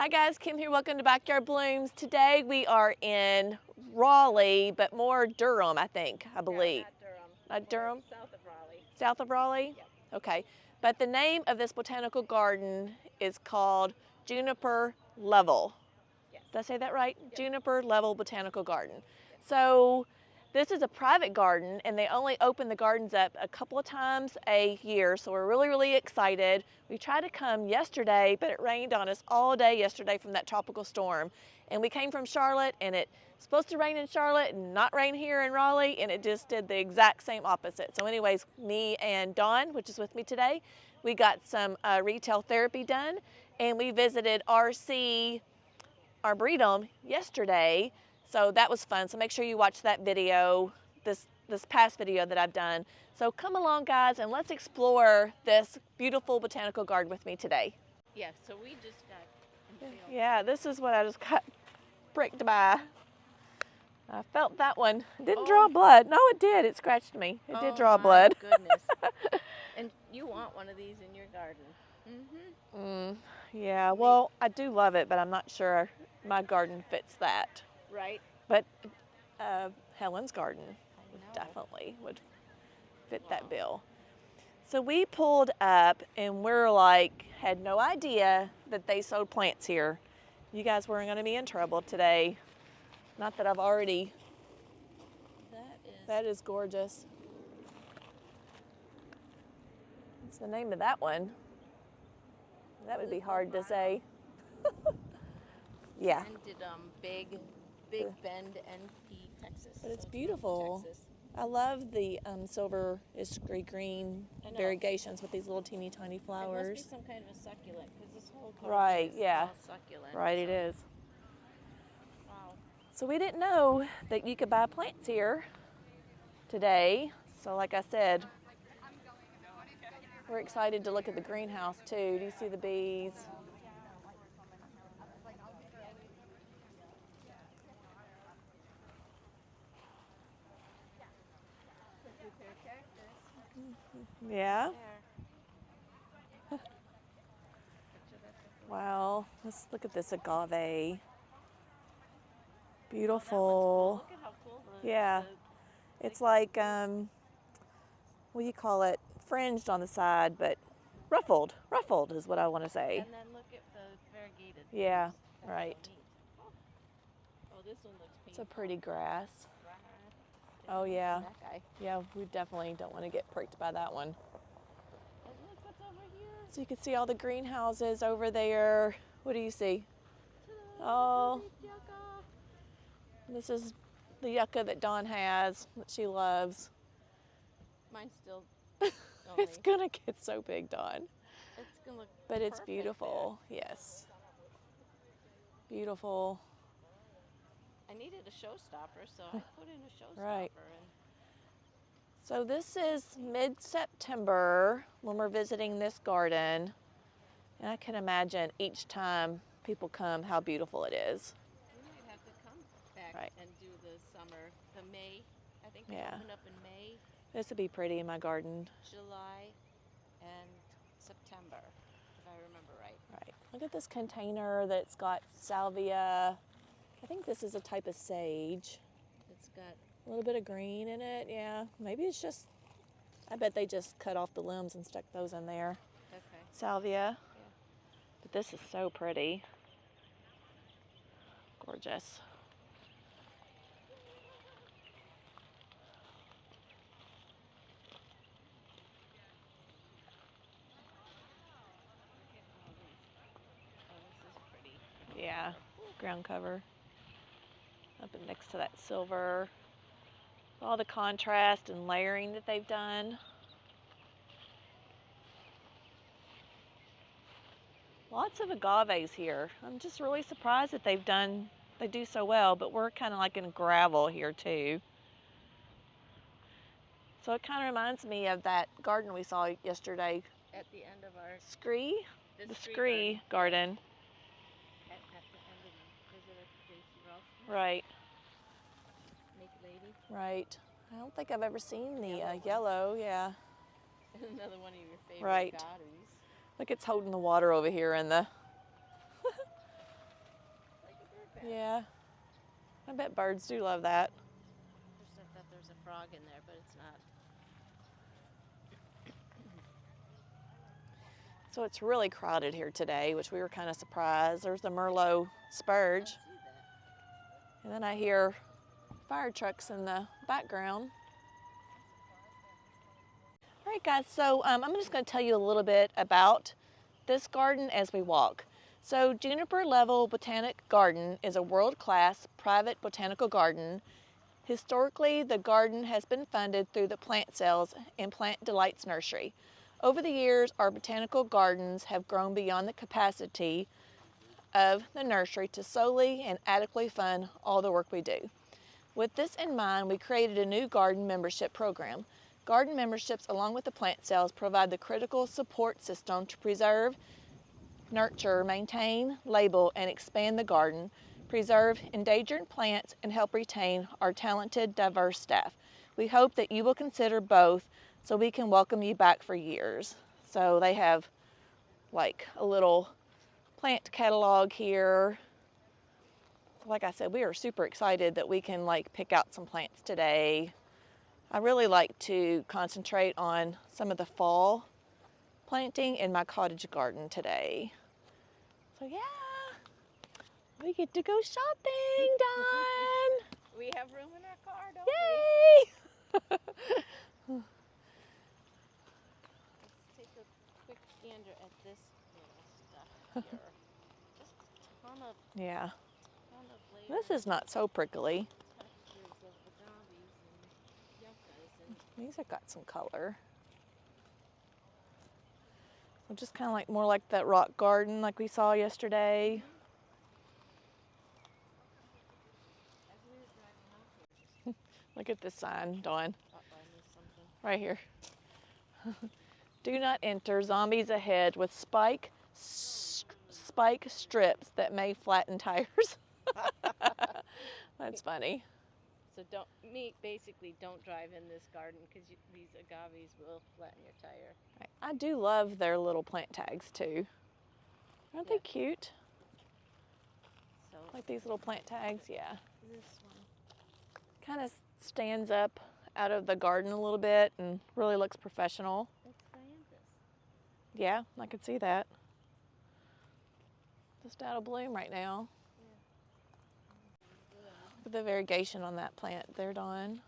Hi guys, Kim here. Welcome to Backyard Blooms. Today we are in Raleigh, but more Durham, I believe. No, not Durham. Not Durham? South of Raleigh. South of Raleigh? Yep. Okay. But the name of this botanical garden is called Juniper Level. Yes. Did I say that right? Yep. Juniper Level Botanical Garden. Yep. So this is a private garden, and they only open the gardens up a couple of times a year, so we're really, really excited. We tried to come yesterday, but it rained on us all day yesterday from that tropical storm. And we came from Charlotte, and it's supposed to rain in Charlotte and not rain here in Raleigh, and it just did the exact same opposite. So anyways, me and Dawn, which is with me today, we got some retail therapy done, and we visited RC Arboretum yesterday, so that was fun. So make sure you watch that video, this past video that I've done. So come along guys, and let's explore this beautiful botanical garden with me today. Yeah, so we just got impaled. Yeah, this is what I just got pricked by. I felt that one. It didn't draw blood. No, it did. It scratched me. It did draw blood. Goodness. And you want one of these in your garden. Mm-hmm. Yeah, well, I do love it, but I'm not sure my garden fits that. Right. But Helen's garden definitely would fit that bill. So we pulled up, and we're like, had no idea that they sold plants here. You guys weren't going to be in trouble today. Not that I've already. That is gorgeous. What's the name of that one? That would be hard to say. Yeah. Big Bend, NP, Texas. But it's beautiful. Texas. I love the silver-ish green variegations with these little teeny tiny flowers. It must be some kind of a succulent, because this whole garden Right, is yeah. all succulent. Right, it is. Wow. So we didn't know that you could buy plants here today. So like I said, we're excited to look at the greenhouse too. Do you see the bees? Yeah. Wow, let's look at this agave. Beautiful. Look at how cool Yeah. It's like, what do you call it? Fringed on the side, but ruffled. Ruffled is what I want to say. And then look at the variegated. Yeah, That's right. so neat. Oh, this one looks pink. It's a pretty grass. Right. Oh yeah. That guy. Yeah, we definitely don't want to get pricked by that one. And look what's over here. So you can see all the greenhouses over there. What do you see? Oh, this is the yucca that Dawn has, that she loves. Mine's still It's gonna get so big, Dawn. It's gonna look But it's perfect beautiful, yes. Beautiful. there. I needed a showstopper, so I put in a showstopper. Right. And So this is mid-September when we're visiting this garden. And I can imagine each time people come how beautiful it is. we might have to come back Right. and do the summer, the May. I think they Yeah. open up in May, This would be pretty in my garden. July, and September, if I remember right. Right. Look at this container that's got salvia. I think this is a type of sage. It's got A little bit of green in it, yeah. Maybe it's just, I bet they just cut off the limbs and stuck those in there. okay. Salvia. Yeah. But this is so pretty. Gorgeous. Oh, this is pretty. Yeah, ground cover. Up next to that silver. All the contrast and layering that they've done. Lots of agaves here. I'm just really surprised that they do so well, but we're kind of like in gravel here too. So it kind of reminds me of that garden we saw yesterday. At the end of our Scree? this The tree Scree garden. At the end of the visit at JC Raulston. Right, Make lady. right. I don't think I've ever seen the Yellow one. yellow, yeah. Another one of your favorite Right. gardens. Look, it's holding the water over here in the pad. Yeah. I bet birds do love that. First I thought there was a frog in there, but it's not. So it's really crowded here today, which we were kind of surprised. There's the Merlot spurge. I see that. And then I hear fire trucks in the background. All right, guys, so I'm just going to tell you a little bit about this garden as we walk. So Juniper Level Botanic Garden is a world-class private botanical garden. Historically, the garden has been funded through the plant sales in Plant Delights Nursery. Over the years, our botanical gardens have grown beyond the capacity of the nursery to solely and adequately fund all the work we do. With this in mind, we created a new garden membership program. Garden memberships, along with the plant sales, provide the critical support system to preserve, nurture, maintain, label, and expand the garden, preserve endangered plants, and help retain our talented, diverse staff. We hope that you will consider both so we can welcome you back for years. So they have like a little plant catalog here. Like I said, we are super excited that we can like pick out some plants today. I really like to concentrate on some of the fall planting in my cottage garden today. So yeah, we get to go shopping, Dawn. We have room in our car, don't Yay! we? Let's take a quick gander at this little stuff here. Just a ton of Yeah, layers. this is not so prickly. Textures of agaves and yuccas and These have got some color. So just kind of like more like that rock garden like we saw yesterday. as we were driving out here. Look at this sign, Dawn, I missed something. right here. Do not enter, zombies ahead with spike strips that may flatten tires. That's funny. So basically don't drive in this garden because these agaves will flatten your tire. I do love their little plant tags too. Aren't they cute? So Like these little plant tags, yeah. this one. Kind of stands up out of the garden a little bit and really looks professional. It's dianthus. Yeah, I could see that. Just out of bloom right now. Yeah. Look at the variegation on that plant there, Dawn.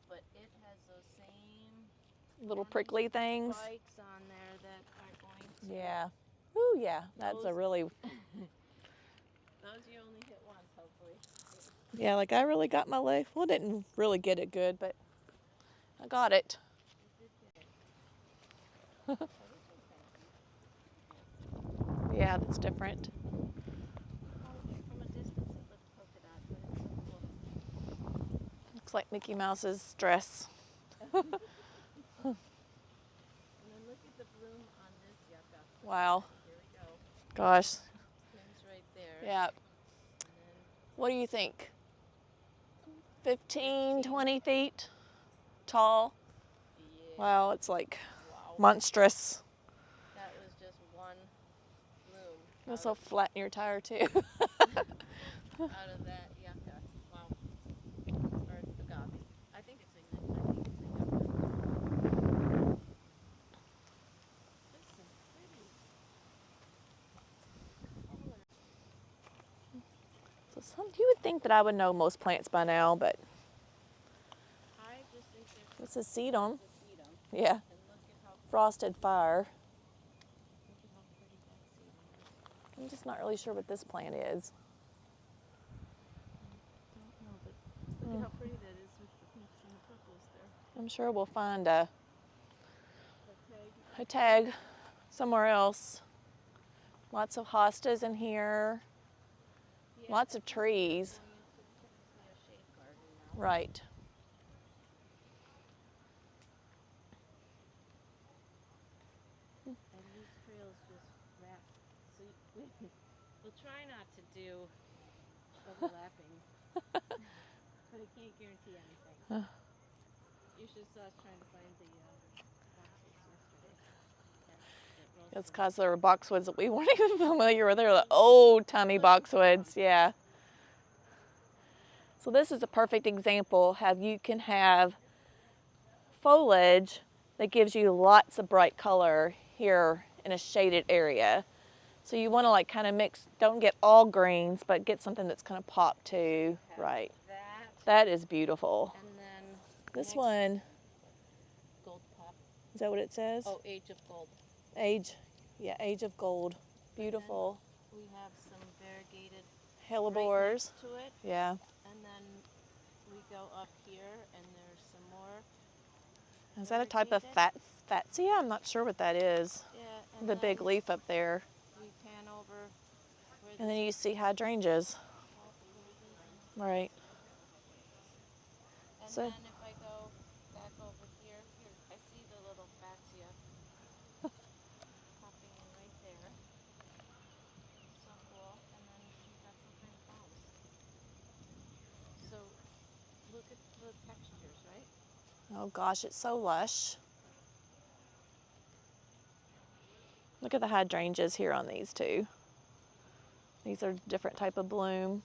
But it has those same Little prickly things. spikes on there that are going to. Yeah. Ooh, yeah. That's a really. Those you only hit once, hopefully. Yeah, like I really got my leg. Well, didn't really get it good, but I got it. Yeah, that's different. From a distance, it looks polka dot, but it's so cool. Looks like Mickey Mouse's dress. And then look at the bloom on this yucca. Wow. Here we go. Gosh. Pins right there. Yeah. And then What do you think? 15, 20 feet tall? yeah. Wow, it's like Wow. monstrous. That was just one bloom This will flatten your tire too. out of that yucca. Wow. Or agave. I think it's a yucca. There's some pretty color. So you would think that I would know most plants by now, but I just think there's this is sedum. to see them. Yeah. And look at how Frosted fire. pretty that sedum is. I'm just not really sure what this plant is. Don't know, but look at how pretty that is with the pinks and the purples there. I'm sure we'll find a The tag. tag somewhere else. Lots of hostas in here. Yeah, Lots of trees. going into technically a shade garden now. Right. And these trails just wrap. So we'll try not to do overlapping, but I can't guarantee anything. You should saw us trying to find the boxes yesterday. That It's because there were boxwoods that we weren't even familiar with. They're the old-timey boxwoods, yeah. So this is a perfect example how you can have foliage that gives you lots of bright color here in a shaded area. So you want to like kind of mix, don't get all greens, but get something that's kind of pop too. Right. That is beautiful. And then This one, gold pop. is that what it says? Oh, Age of Gold. Age, yeah, Age of Gold. Beautiful. We have some variegated Hellebores. to it. Yeah. And then we go up here and there's some more. Is that a type of fatsia? I'm not sure what that is. Yeah. And The big leaf up there. we pan over. And then you see hydrangeas. Right. And So, then if I go back over here, I see the little fatsia popping in right there. So cool. And then we've got some pretty palms. So look at the textures, right? oh gosh, it's so lush. Look at the hydrangeas here on these two. These are different type of bloom.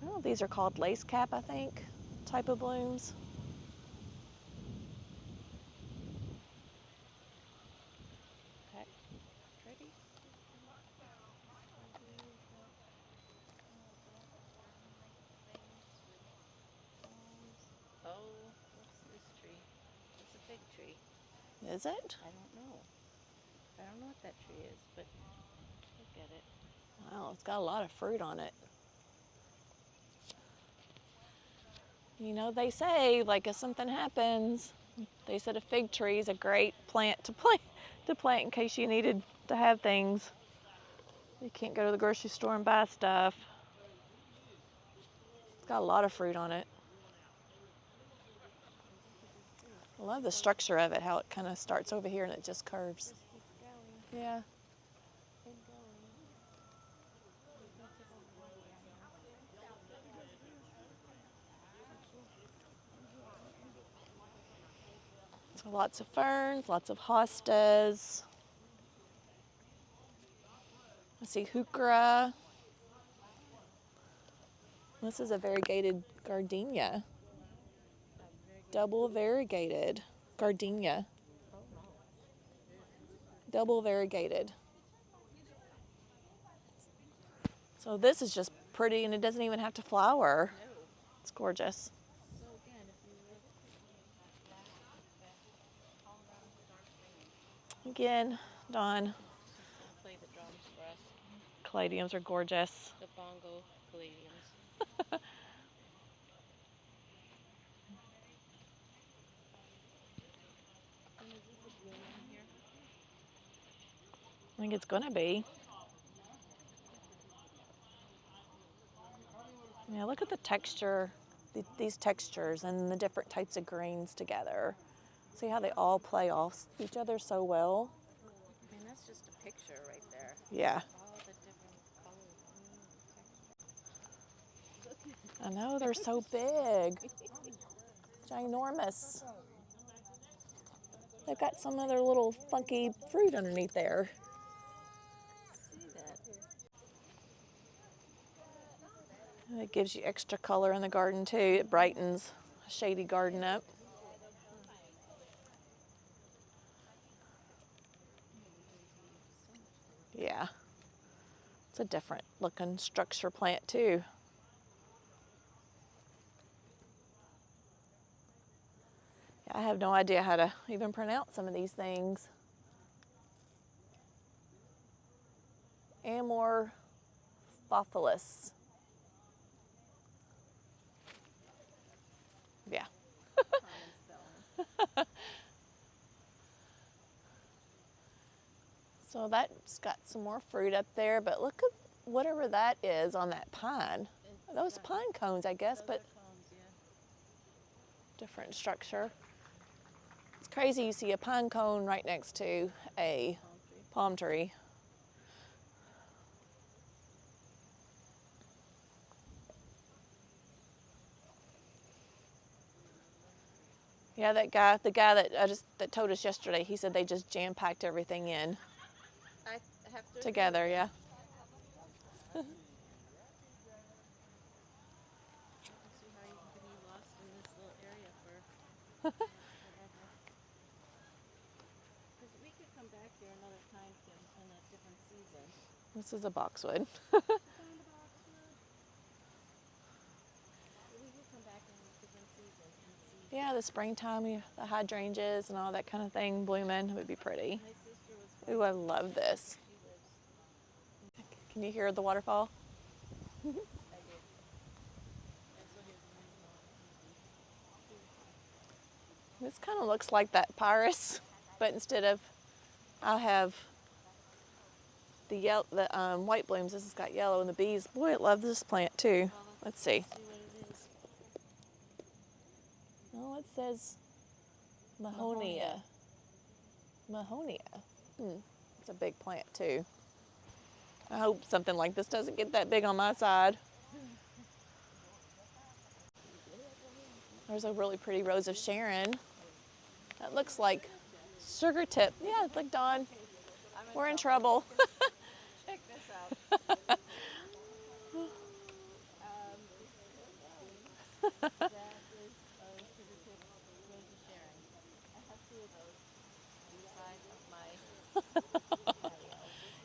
Oh, these are called lace cap, I think, type of blooms. Okay. Pretty. Oh, what's this tree? It's a big tree. Is it? I don't know. I don't know what that tree is, but look at it. Wow, it's got a lot of fruit on it. You know, they say, like, if something happens, they said a fig tree is a great plant to plant in case you needed to have things. You can't go to the grocery store and buy stuff. It's got a lot of fruit on it. I love the structure of it, how it kind of starts over here and it just curves. Just keeps going Yeah. and going. So lots of ferns, lots of hostas. I see heuchera. This is a variegated gardenia. Double variegated gardenia. Oh no. Double variegated. So this is just pretty and it doesn't even have to flower. No. It's gorgeous. So again, if you look all around the dark green. Again, Dawn, I'll play the drums for us. caladiums are gorgeous. The bongo caladiums. And is this a bloom in here? I think it's gonna be. Yeah, look at the texture, these textures and the different types of greens together. See how they all play off each other so well? I mean, that's just a picture right there. Yeah. All the different colors and textures. I know, they're so big. Ginormous. They've got some other little funky fruit underneath there. See that? It gives you extra color in the garden too. It brightens a shady garden up. Yeah. It's a different looking structure plant too. I have no idea how to even pronounce some of these things. Amorphophilus. Yeah. So that's got some more fruit up there, but look at whatever that is on that pine. Those pine cones, I guess, but Cones, yeah. different structure. It's crazy you see a pine cone right next to a palm tree. Yeah, the guy that told us yesterday, he said they just jam-packed everything in I have to together, yeah. I can see how you can be lost in this little area for forever. Because we could come back here another time, Kim, in a different season. This is a boxwood. We could come back in a different season and see. Yeah, the springtime, the hydrangeas and all that kind of thing blooming, it would be pretty. My sister was. Ooh, I love this. She lives. Can you hear the waterfall? I did. I still hear the rainfall. This kind of looks like that pyrus, but instead of, I'll have the white blooms, this has got yellow, and the bees, boy, I love this plant too. Well, Let's see. what it is. Oh, it says Mahonia. Mahonia. It's a big plant too. I hope something like this doesn't get that big on my side. There's a really pretty rose of Sharon. That looks like sugar tip. Yeah, like Dawn. We're in trouble. Check this out. That is a sugar tip rose of Sharon. I have 2 of those on the side of my patio.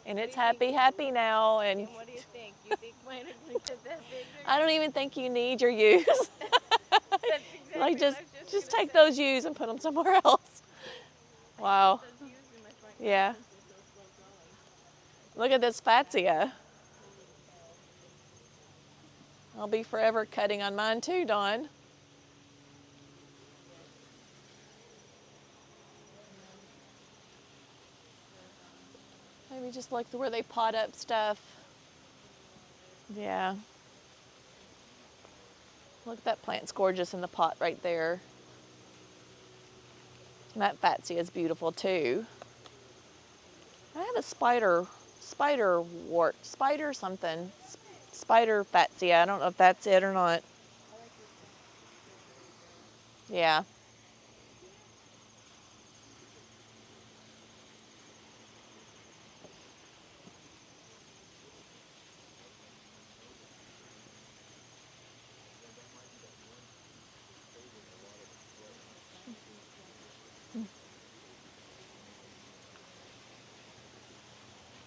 And it's happy now. And what do you think? You think mine are going to get that big? I don't even think you need your ewes. That's exactly Like what I was just gonna take say. those ewes and put them somewhere else. Wow. Those used in my front Yeah. yard since they're so slow growing. Look at this fatsia. I'll be forever cutting on mine too, Dawn. Maybe just like where they pot up stuff. Yeah. Look, that plant's gorgeous in the pot right there. And that fatsia is beautiful too. I have a spider something. Spider fatsia. I don't know if that's it or not. Yeah.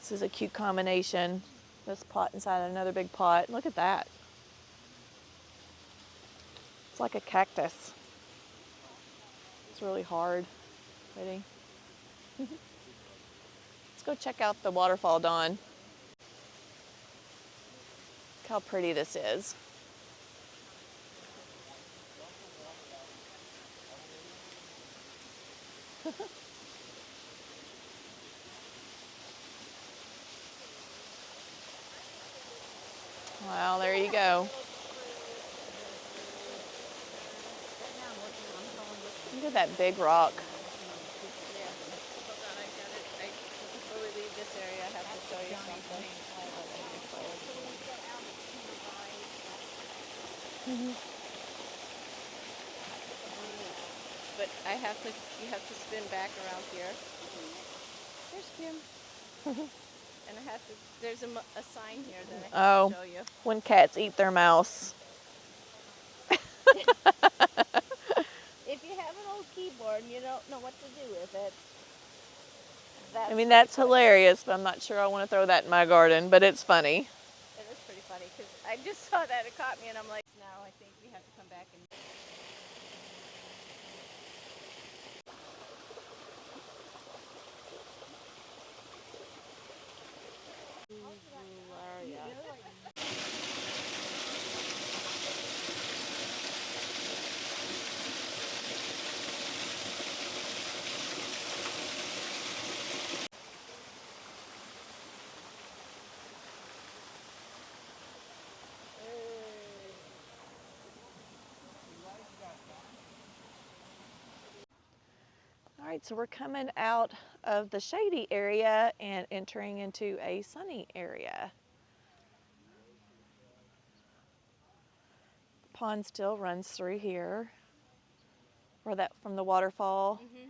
This is a cute combination. This pot inside another big pot. Look at that. It's like a cactus. It's really hard. Pretty. Let's go check out the waterfall, Dawn. Look how pretty this is. Wow, there you go. Look at that big rock. Yeah. Hold on, I got it. Before we leave this area, I have to show you something. But you have to spin back around here. There's Kim. And there's a sign here that I have to show you. When cats eat their mouse. If you have an old keyboard and you don't know what to do with it, I mean, that's hilarious, but I'm not sure I want to throw that in my garden, but it's funny. It is pretty funny because I just saw that, it caught me, and I'm like, now I think we have to come back and. All right, so we're coming out of the shady area and entering into a sunny area. The pond still runs through here. or that from the waterfall. Mm-hmm.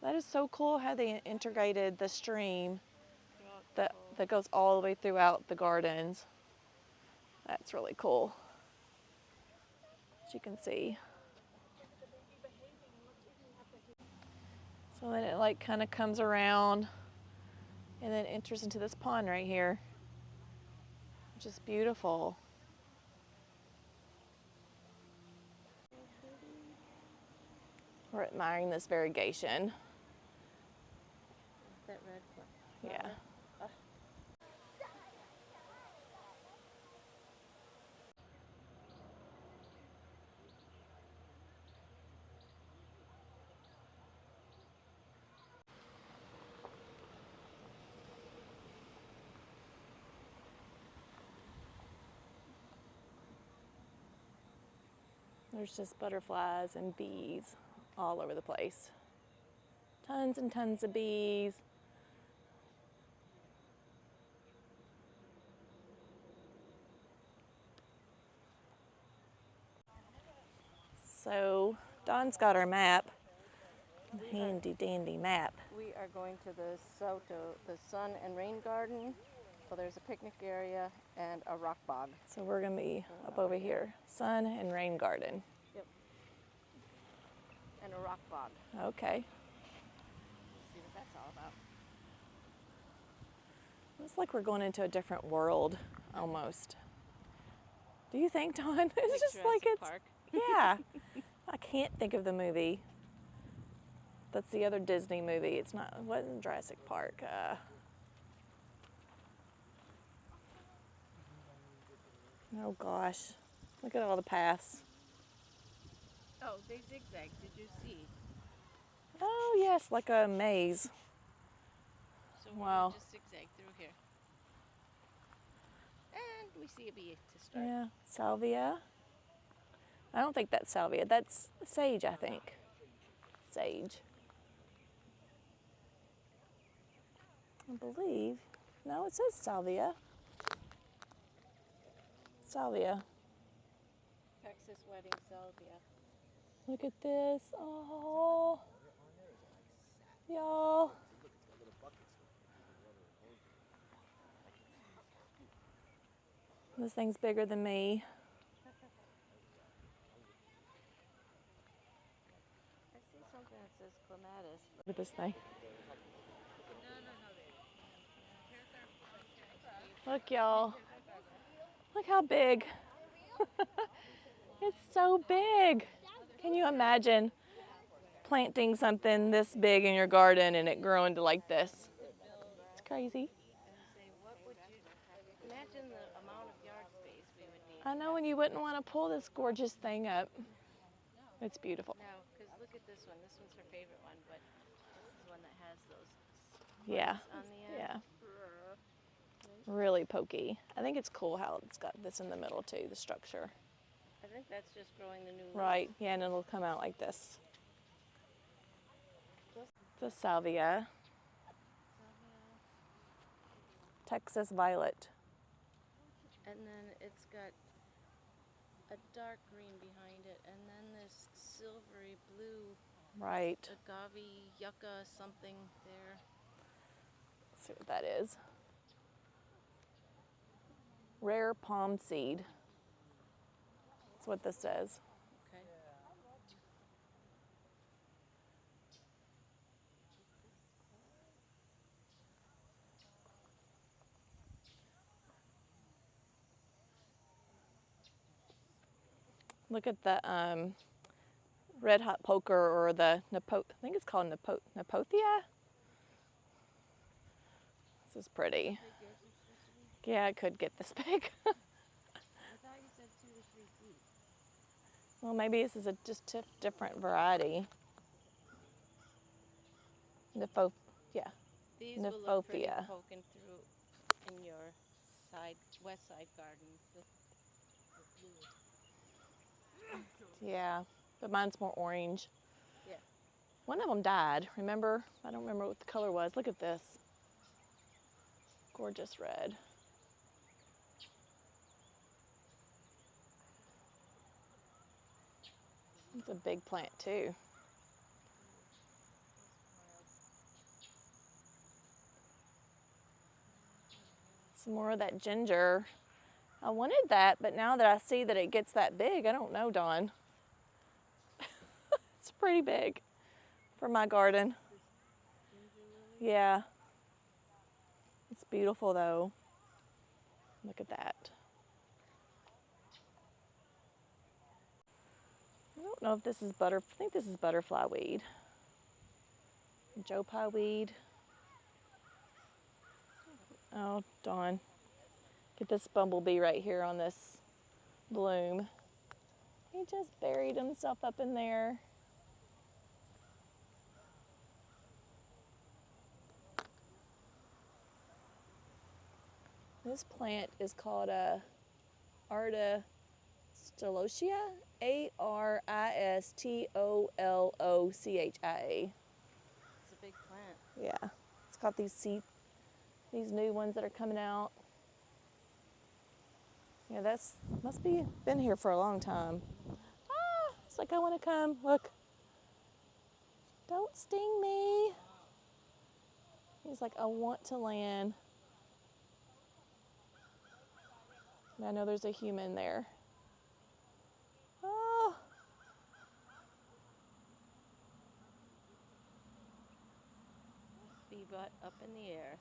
That is so cool how they integrated the stream Throughout the that, whole. that goes all the way throughout the gardens. That's really cool. As you can see. So then it like kind of comes around and then enters into this pond right here, which is beautiful. We're admiring this variegation. That red flower. Yeah. There's just butterflies and bees all over the place. Tons and tons of bees. So Dawn's got our map, handy dandy map. We are going to the Soto, the Sun and Rain Garden. So there's a picnic area and a rock bog. So we're gonna be up over here, Sun and Rain Garden. Yep. And a rock bog. Okay. See what that's all about. Looks like we're going into a different world almost. Do you think, Dawn? It's just like Jurassic it's, Park. yeah. I can't think of the movie. That's the other Disney movie. It wasn't Jurassic Park. Oh gosh, look at all the paths. Oh, they zigzag. Did you see? Oh yes, like a maze. So we're Wow. gonna just zigzag through here. And we see a bee to start. Yeah, salvia. I don't think that's salvia. That's sage, I think. Sage. I believe. No, it says salvia. Salvia. Texas wedding salvia. Look at this. Oh, y'all. This thing's bigger than me. I see something that says clematis. Look at this thing. Look, y'all. Look how big. It's so big. Can you imagine planting something this big in your garden and it growing to like this? It's crazy. And say, what would you imagine the amount of yard space we would need? I know, and you wouldn't want to pull this gorgeous thing up. It's beautiful. Now, because look at this one. This one's her favorite one, but this is one that has those Yeah. spikes on the end. Yeah. Really pokey. I think it's cool how it's got this in the middle too, the structure. I think that's just growing the new leaf. Right, yeah, and it'll come out like this. The salvia, Texas violet. And then it's got a dark green behind it, and then this silvery blue Right. agave yucca something there. Let's see what that is. Rare palm seed. That's what this says. Okay. Look at the red hot poker, or the I think it's called Nepothia. This is pretty. Yeah, it could get this big. I thought you said 2 to 3 feet. Well, maybe this is just a different variety. Yeah. These will look pretty Nepothia. poking through in your west side garden. The blue. Yeah, but mine's more orange. Yeah. One of them died, remember? I don't remember what the color was. Look at this. Gorgeous red. It's a big plant too. some more of that ginger. I wanted that, but now that I see that it gets that big, I don't know, Dawn. It's pretty big for my garden. Yeah. It's beautiful though. Look at that. I don't know if this is I think this is butterfly weed. Joe Pye weed. Oh, Dawn. Get this bumblebee right here on this bloom. He just buried himself up in there. This plant is called a Aristolochia, Aristolochia. It's a big plant. Yeah, it's got these new ones that are coming out. Yeah, that's must be been here for a long time. Ah, it's like I want to come. Look. Don't sting me. He's like, I want to land. And I know there's a human there. Oh. Bee butt up in the air.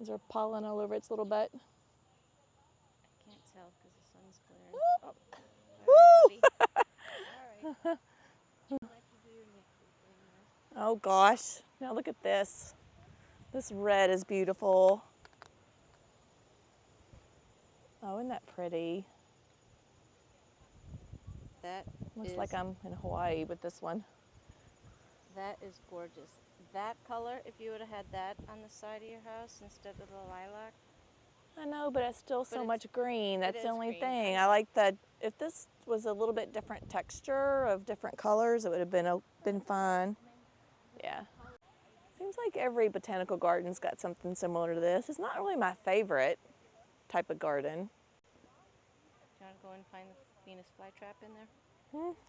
Is there pollen all over its little butt? I can't tell because the sun's glaring. Oh. All right, buddy. All right. Would you like to do your next thing there? Oh gosh. Now look at this. This red is beautiful. Oh, isn't that pretty? That Looks is, like I'm in Hawaii with this one. That is gorgeous. That color, if you would have had that on the side of your house instead of the lilac. I know, but it's still so much green. That's the only green. thing. I like that. If this was a little bit different texture of different colors, it would have been fine. Yeah. Seems like every botanical garden's got something similar to this. It's not really my favorite type of garden. Do you want to go and find the Venus flytrap in there?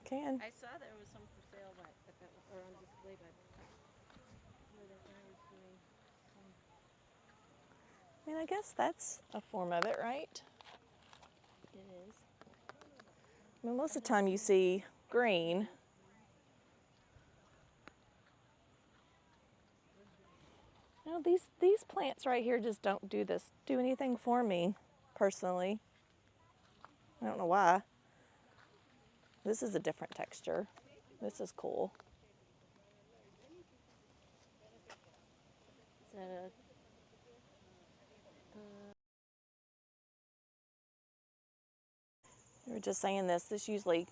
Can. I saw there was some for sale or on display by where that guy was doing some. I mean, I guess that's a form of it, right? It is. I mean, most of the time you see green. You know, these plants right here just don't do anything for me, personally. I don't know why. This is a different texture. This is cool. Is that a We were just saying this usually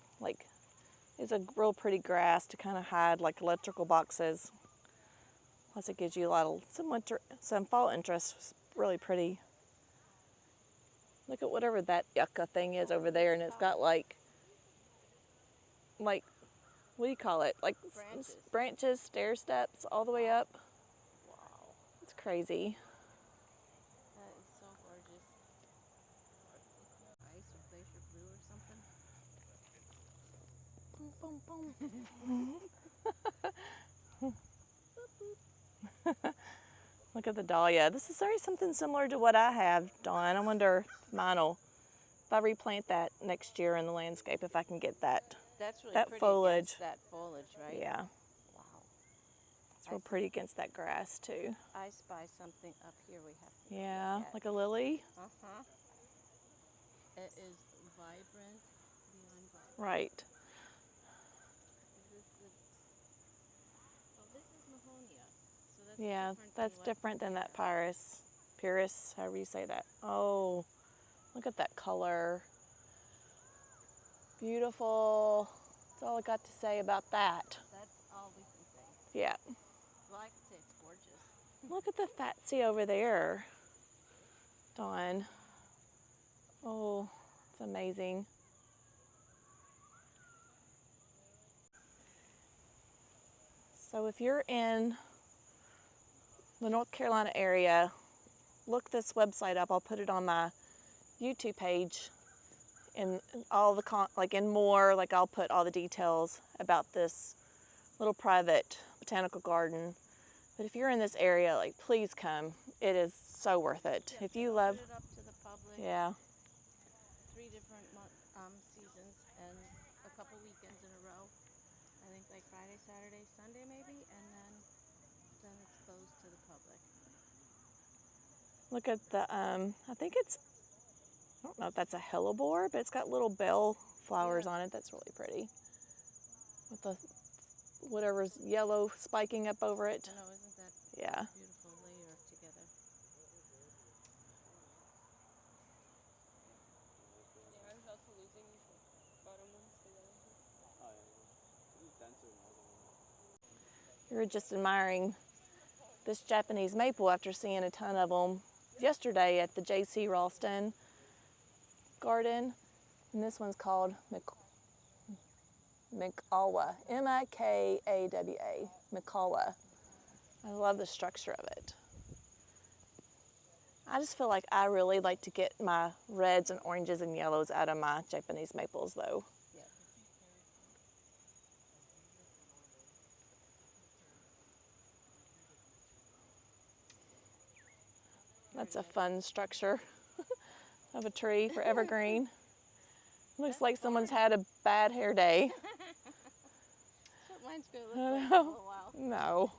is a real pretty grass to kind of hide like electrical boxes. Plus it gives you some fall interest. It's really pretty. Look at whatever that yucca thing is over there, and it's got like what do you call it? Like branches, stair steps all the way up. wow? It's crazy. That is so gorgeous. Ice or glacier blue or something. Look at the dahlia. This is very something similar to what I have, Dawn. I wonder if I replant that next year in the landscape, if I can get that. That's really That pretty foliage. against that foliage, right? Yeah, Wow. it's real pretty against that grass too. I spy something up here we have to Yeah, look at. like a lily. Uh-huh. It is vibrant beyond vibrant. Right. This is Mahonia. So that's Yeah, different that's than different than that Pyrrhus, however you say that. Oh, look at that color. Beautiful. That's all I got to say about that. That's all we can say. Yeah. Well, I can say it's gorgeous. Look at the Fatsia over there, Dawn. Oh, it's amazing. So if you're in the North Carolina area, look this website up. I'll put it on my YouTube page. And all the I'll put all the details about this little private botanical garden But if you're in this area, like, please come. It is so worth it. Yeah, If you they love, opened it up to the public. yeah. 3 different seasons and a couple weekends in a row. I think like Friday, Saturday, Sunday maybe, and then it's closed to the public. Look at the, I think it's, I don't know if that's a hellebore, but it's got little bell flowers on it. That's really pretty. With the, whatever's yellow spiking up over it. I know, isn't that Yeah. beautiful layer together? Yeah, I was also losing bottom ones together. Oh yeah, it's denser than other ones. You were just admiring this Japanese maple after seeing a ton of them yesterday at the JC Raulston Garden. And this one's called Mikawa, M-I-K-A-W-A, Mikawa. I love the structure of it. I just feel like I really like to get my reds and oranges and yellows out of my Japanese maples though. Yeah. That's a fun structure of a tree for evergreen. Looks like someone's had a bad hair day. That's what mine's going to look like in a little while. No.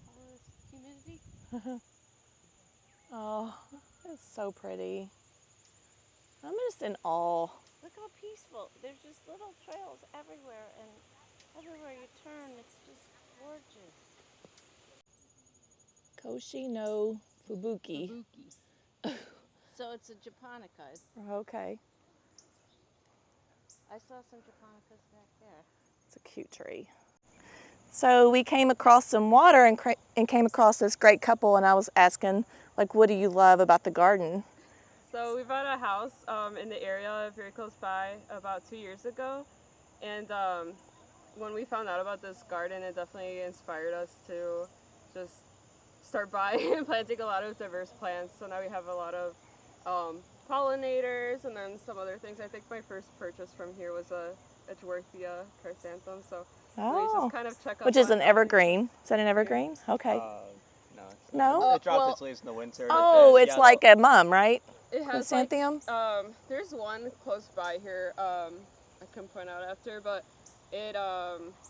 All this humidity. Oh, it's so pretty. I'm just in awe. Look how peaceful. There's just little trails everywhere, and everywhere you turn, it's just gorgeous. Koshi no Fubuki. So it's a japonica. Okay, I saw some japonicas back there. it's a cute tree. So we came across some water and came across this great couple, and I was asking, like, what do you love about the garden? So we bought a house in the area very close by about 2 years ago, and when we found out about this garden, it definitely inspired us to just start buying and planting a lot of diverse plants. So now we have a lot of pollinators and then some other things. I think my first purchase from here was a Edgeworthia chrysanthem. So we Oh, just kind of check up which is on an evergreen. Is that an evergreen? Okay. No. No? It drops well- its leaves in the winter. Oh, There's it's yellow. like a mum, right? It has like, Chrysanthemum? there's one close by here I can point out after, but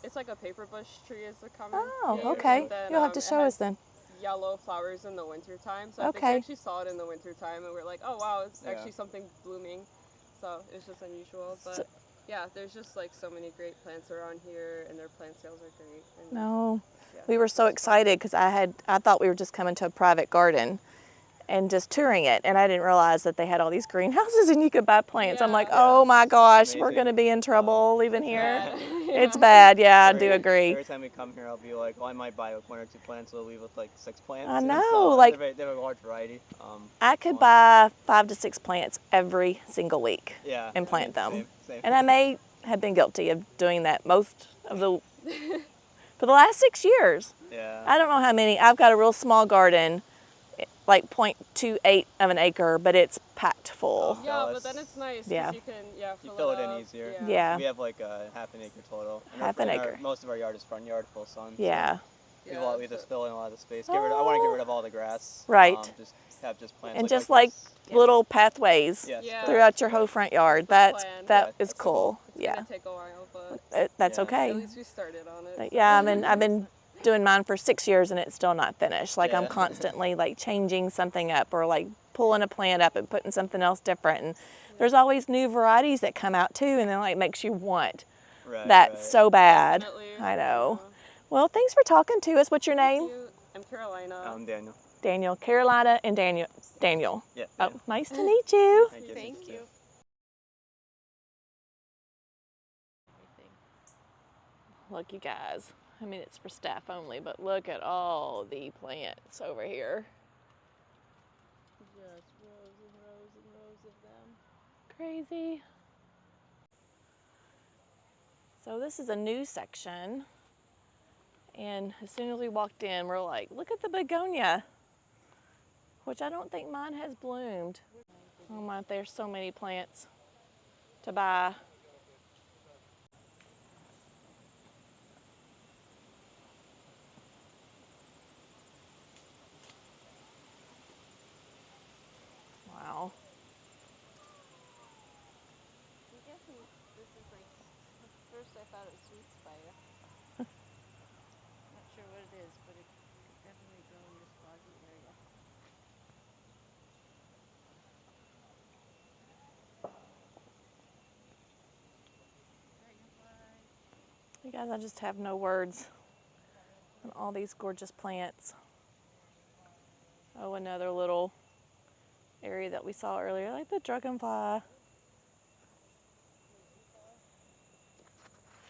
it's like a paper bush tree is the common Oh, name, okay. and then, You'll have to it show us has then. yellow flowers in the winter time. So I think Okay. we actually saw it in the winter time and we're like, oh wow, it's Yeah. actually something blooming. So it's just unusual. But So- yeah, there's just like so many great plants around here and their plant sales are great. And, No. yeah, We were so it's fun. excited because I thought we were just coming to a private garden and just touring it, and I didn't realize that they had all these greenhouses and you could buy plants. I'm Yeah. like, Yeah. oh my gosh, we're Amazing. going to be in trouble leaving It's here. bad. It's bad, yeah, I Every- do agree. Every time we come here, I'll be like, well, I might buy like 1 or 2 plants. We'll leave with like 6 plants. I and know, so like- they have a large variety. I could Well- buy 5 to 6 plants every single week Yeah. and plant them. Same. And I may have been guilty of doing that most of the, for the last 6 years. Yeah. I don't know how many. I've got a real small garden, like 0.28 of an acre, but it's packed full. Yeah, No, but then it's nice 'cause Yeah. you can You fill it in up. easier. Yeah. We have like a half an acre total. And Half an acre. Most of our yard is front yard, full sun. so Yeah, we just so- fill in a lot of the space. I want to get rid of all the grass. Right. Just have just plants. and like just our like kids. little pathways Yes, Yeah. throughout your whole front yard. the That plan. that Yeah, is that's cool. It's Yeah, gonna take a while, but that's Yeah. okay. at least we started on it. But yeah, I've been doing mine for 6 years and it's still not finished. Like I'm Yeah. constantly like changing something up or like pulling a plant up and putting something else different. And there's always new varieties that come out too, and then like makes you want Right, that right. so bad. Definitely. I know. Yeah. Well, thanks for talking to us. What's your name? I'm Carolina. Daniel. Daniel, Carolina, and Daniel. Yeah. Oh, nice to meet you. Thank you. Thank you. Look, you guys. I mean, it's for staff only, but look at all the plants over here. Just rows and rows and rows of them. Crazy. So this is a new section. And as soon as we walked in, we're like, look at the begonia, which I don't think mine has bloomed. Oh my, there's so many plants to buy. Guys, I just have no words on all these gorgeous plants. Oh, another little area that we saw earlier, like the dragonfly.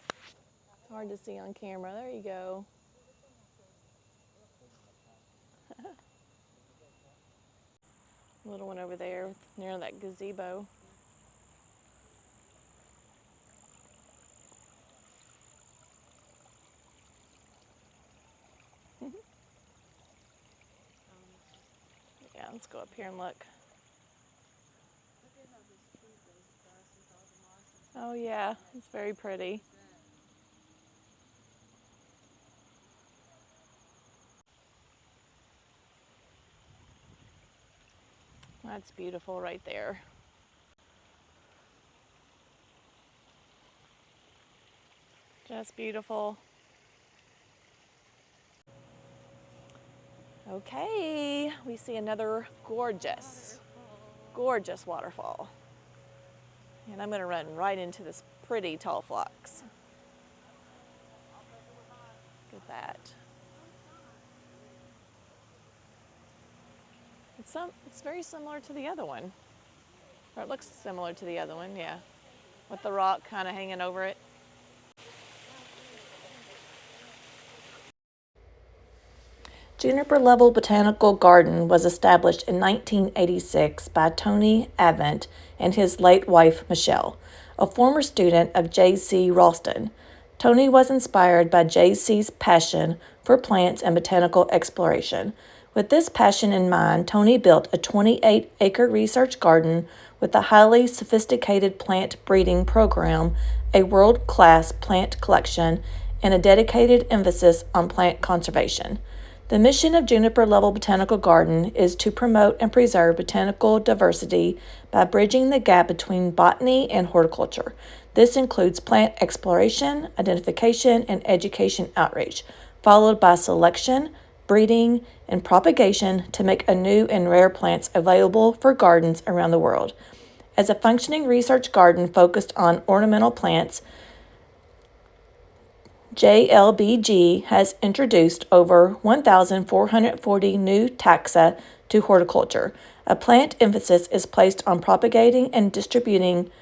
It's hard to see on camera. There you go. Little one over there near that gazebo. Yeah, let's go up here and look. Oh yeah, it's very pretty. That's beautiful right there. Just beautiful. Okay, we see another gorgeous waterfall. And I'm gonna run right into this pretty tall phlox. Look at that. It's very similar to the other one. Or it looks similar to the other one, yeah. With the rock kind of hanging over it. Juniper Level Botanical Garden was established in 1986 by Tony Avent and his late wife, Michelle, a former student of JC Raulston. Tony was inspired by JC's passion for plants and botanical exploration. With this passion in mind, Tony built a 28-acre research garden with a highly sophisticated plant breeding program, a world-class plant collection, and a dedicated emphasis on plant conservation. The mission of Juniper Level Botanical Garden is to promote and preserve botanical diversity by bridging the gap between botany and horticulture. This includes plant exploration, identification, and education outreach, followed by selection, breeding, and propagation to make a new and rare plants available for gardens around the world. As a functioning research garden focused on ornamental plants, JLBG has introduced over 1,440 new taxa to horticulture. A plant emphasis is placed on propagating and distributing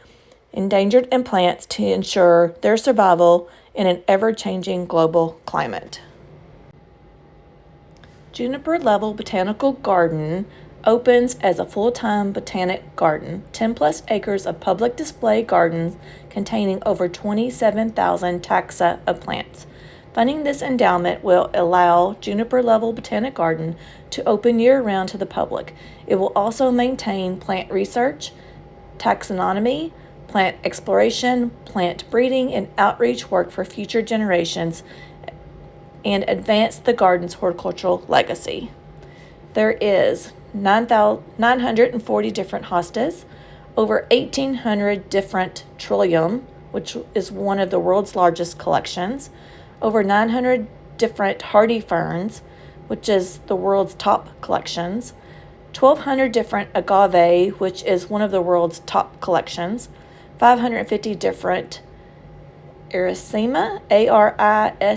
endangered plants to ensure their survival in an ever-changing global climate. Juniper Level Botanical Garden opens as a full-time botanic garden, 10-plus acres of public display gardens containing over 27,000 taxa of plants. Funding this endowment will allow Juniper Level Botanic Garden to open year-round to the public. It will also maintain plant research, taxonomy, plant exploration, plant breeding, and outreach work for future generations and advance the garden's horticultural legacy. There is 940 different hostas, over 1,800 different trillium, which is one of the world's largest collections, over 900 different hardy ferns, which is the world's top collections, 1,200 different agave, which is one of the world's top collections, 550 different Arisema, Arisaema,